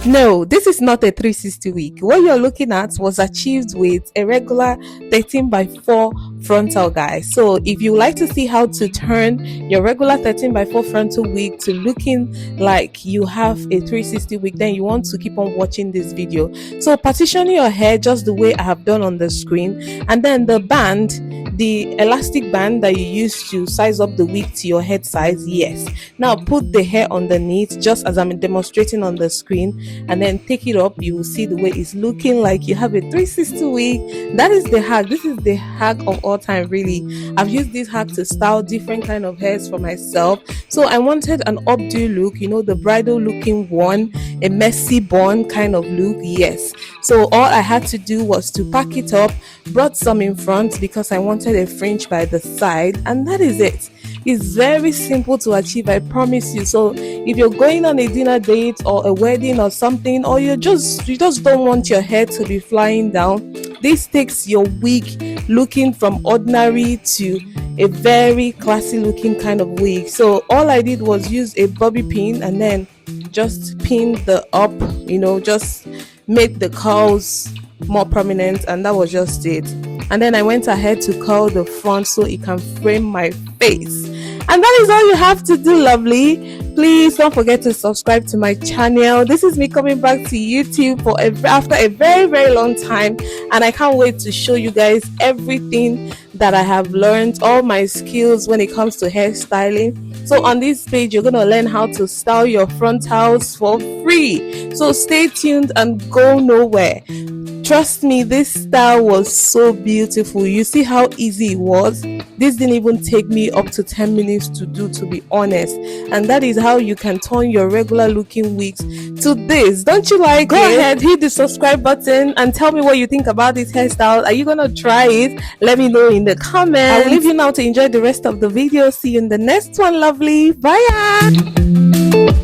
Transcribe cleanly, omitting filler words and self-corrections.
No, this is not a 360 wig. What you're looking at was achieved with a regular 13 by 4 frontal, guys. So if you like to see how to turn your regular 13 by 4 frontal wig to looking like you have a 360 wig, then you want to keep on watching this video. So partition your hair just the way I have done on the screen, and then the band, the elastic band that you use to size up the wig to your head size, yes. Now put the hair underneath just as I'm demonstrating on the screen, and then take it up. You will see the way it's looking like you have a 360 wig. That is the hack. This is the hack of all time, really. I've used this hack to style different kind of hairs for myself. So I wanted an updo look, you know, the bridal looking one, a messy bun kind of look, yes. So all I had to do was to pack it up, brought some in front because I wanted a fringe by the side, and that is it. It's very simple to achieve, I promise you. So if you're going on a dinner date or a wedding or something, or you just don't want your hair to be flying down, this takes your wig looking from ordinary to a very classy looking kind of wig. So all I did was use a bobby pin and then just pin the up, you know, just made the curls more prominent, and that was just it. And then I went ahead to curl the front so it can frame my face. And that is all you have to do, lovely. Please don't forget to subscribe to my channel. This is me coming back to YouTube after a very, very long time, and I can't wait to show you guys everything that I have learned, all my skills when it comes to hairstyling. So on this page, you're going to learn how to style your frontals for free. So stay tuned and go nowhere. Trust me, this style was so beautiful. You see how easy it was? This didn't even take me up to 10 minutes to do, to be honest. And that is how you can turn your regular looking wigs to this. Don't you like it? Go ahead, hit the subscribe button and tell me what you think about this hairstyle. Are you gonna try it? Let me know in the comments. I'll leave you now to enjoy the rest of the video. See you in the next one, lovely. Bye.